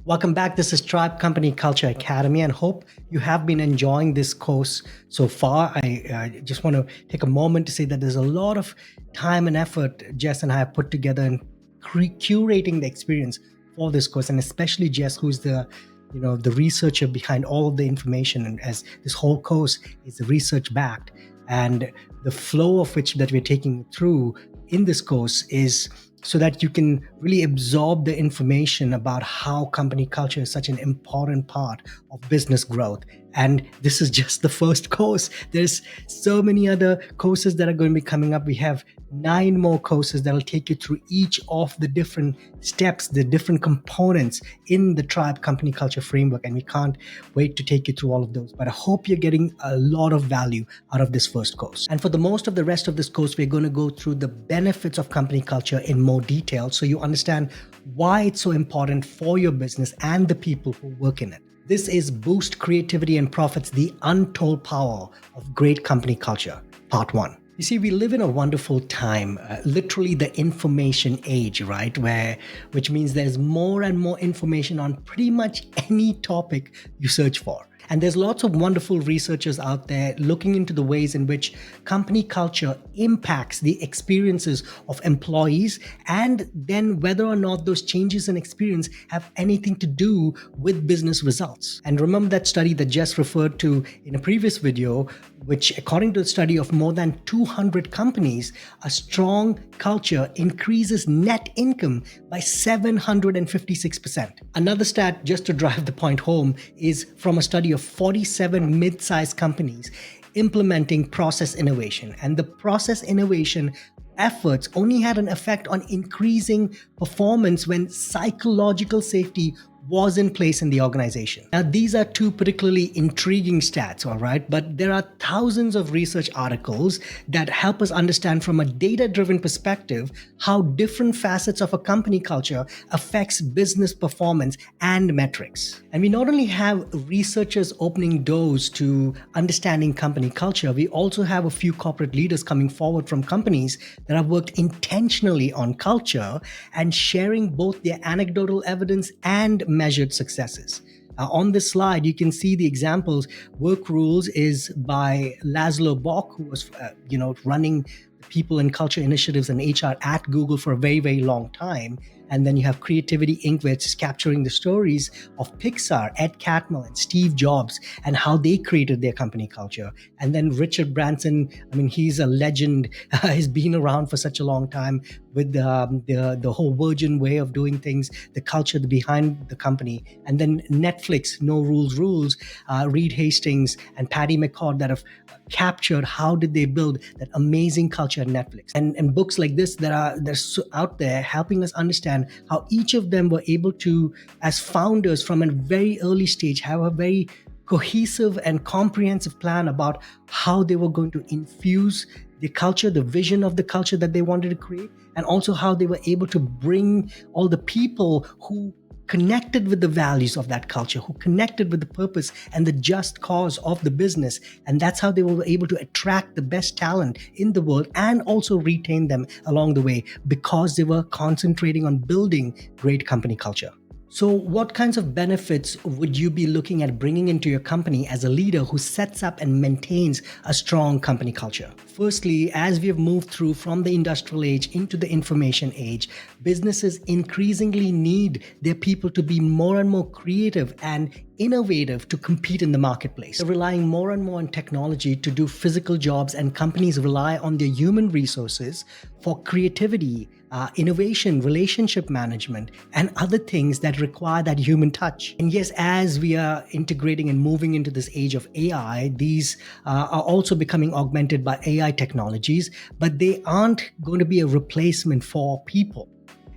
Welcome back. This is Tribe Company Culture Academy, and hope you have been enjoying this course so far. I just want to take a moment to say that there's a lot of time and effort Jess and I have put together in curating the experience for this course, and especially Jess, who's the researcher behind all of the information, and as this whole course is research backed, and the flow of which that we're taking through in this course is so that you can really absorb the information about how company culture is such an important part of business growth. And this is just the first course. There's so many other courses that are going to be coming up. We have 9 more courses that will take you through each of the different steps, the different components in the Tribe Company Culture Framework. And we can't wait to take you through all of those. But I hope you're getting a lot of value out of this first course. And for the most of the rest of this course, we're going to go through the benefits of company culture in more detail, so you understand why it's so important for your business and the people who work in it. This is Boost Creativity and Profits, the Untold Power of Great Company Culture, Part 1. You see, we live in a wonderful time, literally the information age, right? Which means there's more and more information on pretty much any topic you search for. And there's lots of wonderful researchers out there looking into the ways in which company culture impacts the experiences of employees, and then whether or not those changes in experience have anything to do with business results. And remember that study that Jess referred to in a previous video, which according to a study of more than 200 companies, a strong culture increases net income by 756%. Another stat, just to drive the point home, is from a study of 47 mid-sized companies implementing process innovation. And the process innovation efforts only had an effect on increasing performance when psychological safety was in place in the organization. Now, these are 2 particularly intriguing stats, all right? But there are thousands of research articles that help us understand from a data-driven perspective how different facets of a company culture affects business performance and metrics. And we not only have researchers opening doors to understanding company culture, we also have a few corporate leaders coming forward from companies that have worked intentionally on culture and sharing both their anecdotal evidence and measured successes. On this slide, you can see the examples. Work Rules is by Laszlo Bock, who was running people and culture initiatives and HR at Google for a very, very long time. And then you have Creativity Inc., which is capturing the stories of Pixar, Ed Catmull and Steve Jobs, and how they created their company culture. And then Richard Branson, he's a legend. He's been around for such a long time with the whole Virgin way of doing things, the culture behind the company. And then Netflix, No Rules, Reed Hastings and Patty McCord, that have captured how did they build that amazing culture at Netflix. And books like this that are out there helping us understand how each of them were able to, as founders from a very early stage, have a very cohesive and comprehensive plan about how they were going to infuse the culture, the vision of the culture that they wanted to create, and also how they were able to bring all the people who connected with the values of that culture, who connected with the purpose and the just cause of the business. And that's how they were able to attract the best talent in the world and also retain them along the way, because they were concentrating on building great company culture. So what kinds of benefits would you be looking at bringing into your company as a leader who sets up and maintains a strong company culture? Firstly, as we have moved through from the industrial age into the information age, businesses increasingly need their people to be more and more creative and innovative to compete in the marketplace. They're relying more and more on technology to do physical jobs, and companies rely on their human resources for creativity, innovation, relationship management, and other things that require that human touch. And yes, as we are integrating and moving into this age of AI, these are also becoming augmented by AI technologies, but they aren't going to be a replacement for people.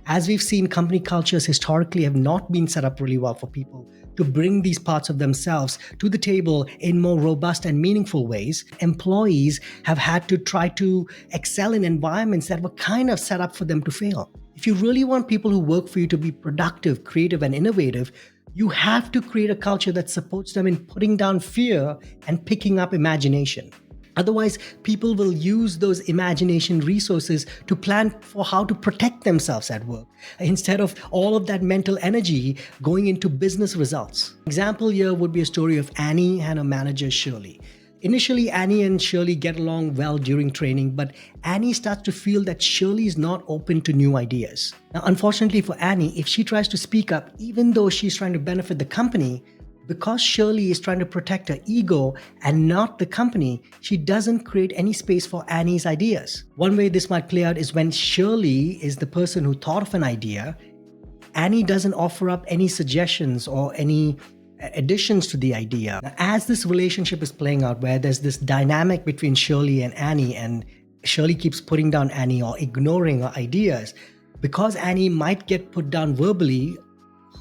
As we've seen, company cultures historically have not been set up really well for people to bring these parts of themselves to the table in more robust and meaningful ways. Employees have had to try to excel in environments that were kind of set up for them to fail. If you really want people who work for you to be productive, creative, and innovative, you have to create a culture that supports them in putting down fear and picking up imagination. Otherwise, people will use those imagination resources to plan for how to protect themselves at work instead of all of that mental energy going into business results. Example here would be a story of Annie and her manager Shirley. Initially, Annie and Shirley get along well during training, but Annie starts to feel that Shirley is not open to new ideas. Now, unfortunately for Annie, if she tries to speak up, even though she's trying to benefit the company, because Shirley is trying to protect her ego and not the company, she doesn't create any space for Annie's ideas. One way this might play out is when Shirley is the person who thought of an idea, Annie doesn't offer up any suggestions or any additions to the idea. Now, as this relationship is playing out, where there's this dynamic between Shirley and Shirley keeps putting down Annie or ignoring her ideas, because Annie might get put down verbally,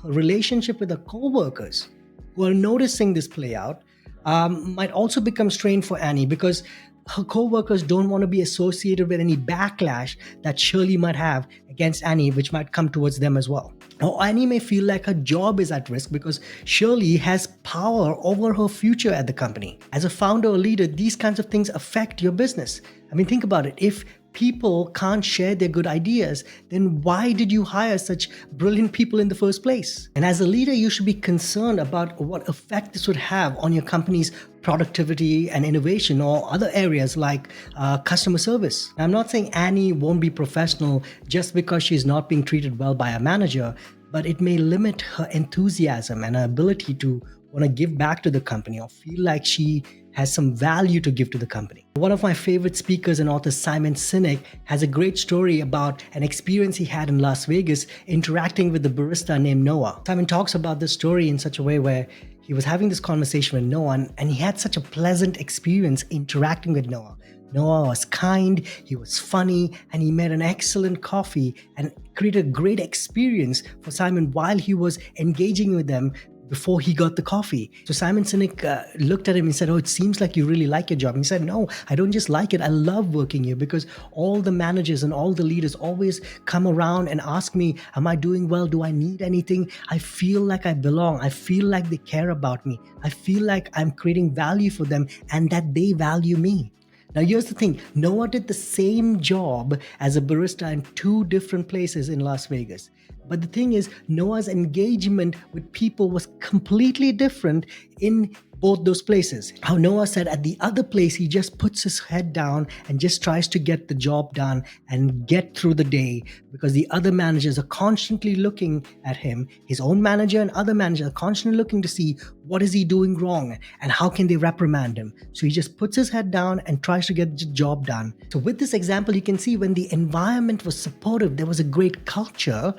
her relationship with her co-workers who are noticing this play out might also become strained for Annie, because her co-workers don't want to be associated with any backlash that Shirley might have against Annie, which might come towards them as well. Or Annie may feel like her job is at risk because Shirley has power over her future at the company. As a founder or leader, these kinds of things affect your business. I mean, think about it. If people can't share their good ideas, then why did you hire such brilliant people in the first place? And as a leader, you should be concerned about what effect this would have on your company's productivity and innovation, or other areas like customer service. I'm not saying Annie won't be professional just because she's not being treated well by a manager, but it may limit her enthusiasm and her ability to want to give back to the company or feel like she has some value to give to the company. One of my favorite speakers and authors, Simon Sinek, has a great story about an experience he had in Las Vegas interacting with a barista named Noah. Simon talks about this story in such a way where he was having this conversation with Noah, and he had such a pleasant experience interacting with Noah. Noah was kind, he was funny, and he made an excellent coffee and created a great experience for Simon while he was engaging with them before he got the coffee. So Simon Sinek looked at him and said, "Oh, it seems like you really like your job." And he said, "No, I don't just like it. I love working here because all the managers and all the leaders always come around and ask me, am I doing well? Do I need anything? I feel like I belong. I feel like they care about me. I feel like I'm creating value for them and that they value me." Now, here's the thing. Noah did the same job as a barista in two different places in Las Vegas. But the thing is, Noah's engagement with people was completely different in both those places. How Noah said at the other place, he just puts his head down and just tries to get the job done and get through the day, because the other managers are constantly looking at him. His own manager and other managers are constantly looking to see what is he doing wrong and how can they reprimand him. So he just puts his head down and tries to get the job done. So with this example, you can see when the environment was supportive, there was a great culture,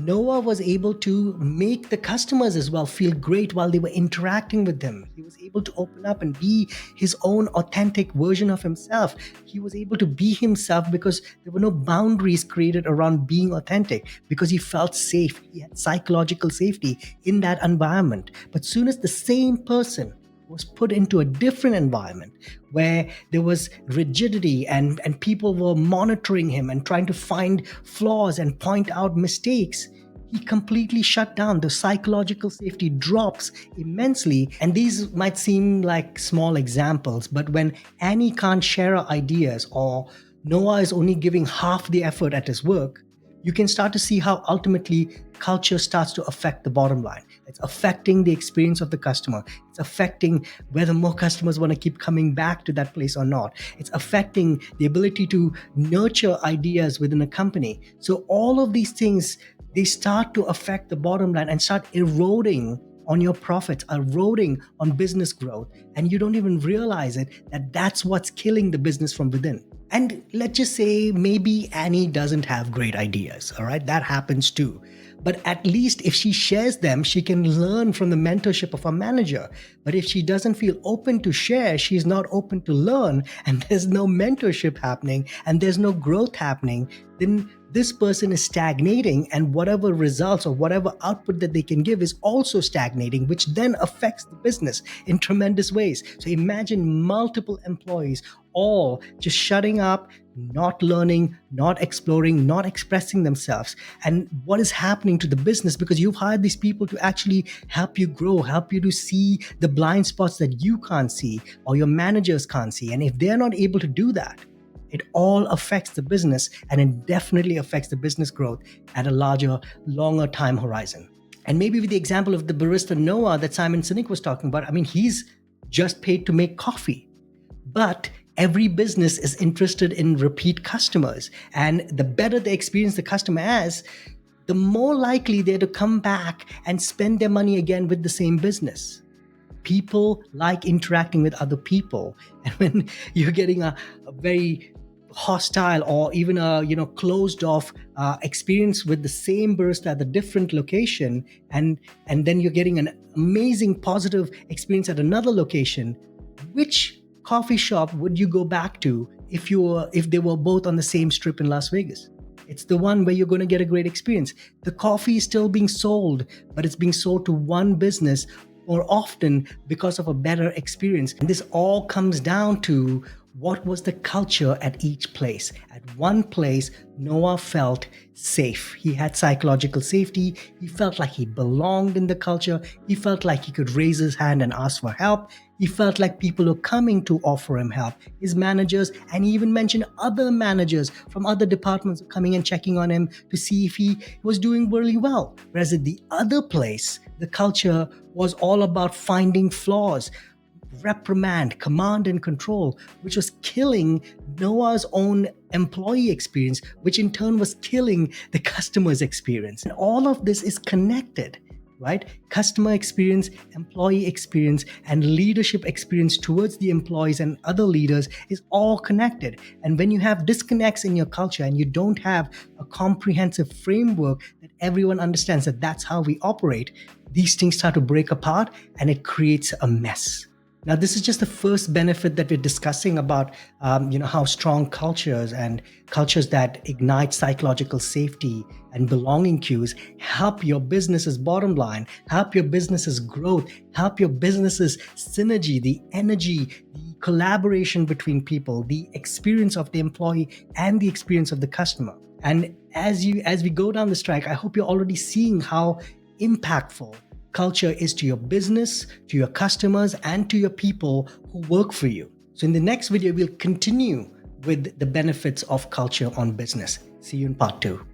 Noah was able to make the customers as well feel great while they were interacting with them. He was able to open up and be his own authentic version of himself. He was able to be himself because there were no boundaries created around being authentic, because he felt safe. He had psychological safety in that environment. But soon as the same person was put into a different environment where there was rigidity and people were monitoring him and trying to find flaws and point out mistakes, he completely shut down. The psychological safety drops immensely. And these might seem like small examples, but when Annie can't share her ideas or Noah is only giving half the effort at his work, you can start to see how ultimately culture starts to affect the bottom line. It's affecting the experience of the customer. It's affecting whether more customers want to keep coming back to that place or not. It's affecting the ability to nurture ideas within a company. So all of these things, they start to affect the bottom line and start eroding on your profits, eroding on business growth. And you don't even realize it, that that's what's killing the business from within. And let's just say maybe Annie doesn't have great ideas, all right? That happens too. But at least if she shares them, she can learn from the mentorship of her manager. But if she doesn't feel open to share, she's not open to learn, and there's no mentorship happening, and there's no growth happening, then this person is stagnating, and whatever results or whatever output that they can give is also stagnating, which then affects the business in tremendous ways. So imagine multiple employees all just shutting up, not learning, not exploring, not expressing themselves. And what is happening to the business, because you've hired these people to actually help you grow, help you to see the blind spots that you can't see or your managers can't see. And if they're not able to do that, it all affects the business, and it definitely affects the business growth at a larger, longer time horizon. And maybe with the example of the barista Noah that Simon Sinek was talking about, I mean, he's just paid to make coffee. But every business is interested in repeat customers. And the better the experience the customer has, the more likely they're to come back and spend their money again with the same business. People like interacting with other people. And when you're getting a very hostile or even a closed off experience with the same barista at a different location, and then you're getting an amazing positive experience at another location, which coffee shop would you go back to if they were both on the same strip in Las Vegas? It's the one where you're going to get a great experience. The coffee is still being sold, but it's being sold to one business more often because of a better experience. And this all comes down to what was the culture at each place. At one place, Noah felt safe. He had psychological safety. He felt like he belonged in the culture. He felt like he could raise his hand and ask for help. He felt like people were coming to offer him help. His managers, and he even mentioned other managers from other departments coming and checking on him to see if he was doing really well. Whereas at the other place, the culture was all about finding flaws, reprimand, command and control, which was killing Noah's own employee experience, which in turn was killing the customer's experience. And all of this is connected, right? Customer experience, employee experience, and leadership experience towards the employees and other leaders is all connected. And when you have disconnects in your culture and you don't have a comprehensive framework that everyone understands that that's how we operate, these things start to break apart and it creates a mess. Now, this is just the first benefit that we're discussing about, how strong cultures and cultures that ignite psychological safety and belonging cues help your business's bottom line, help your business's growth, help your business's synergy, the energy, the collaboration between people, the experience of the employee and the experience of the customer. And as we go down this track, I hope you're already seeing how impactful culture is to your business, to your customers, and to your people who work for you. So in the next video, we'll continue with the benefits of culture on business. See you in part 2.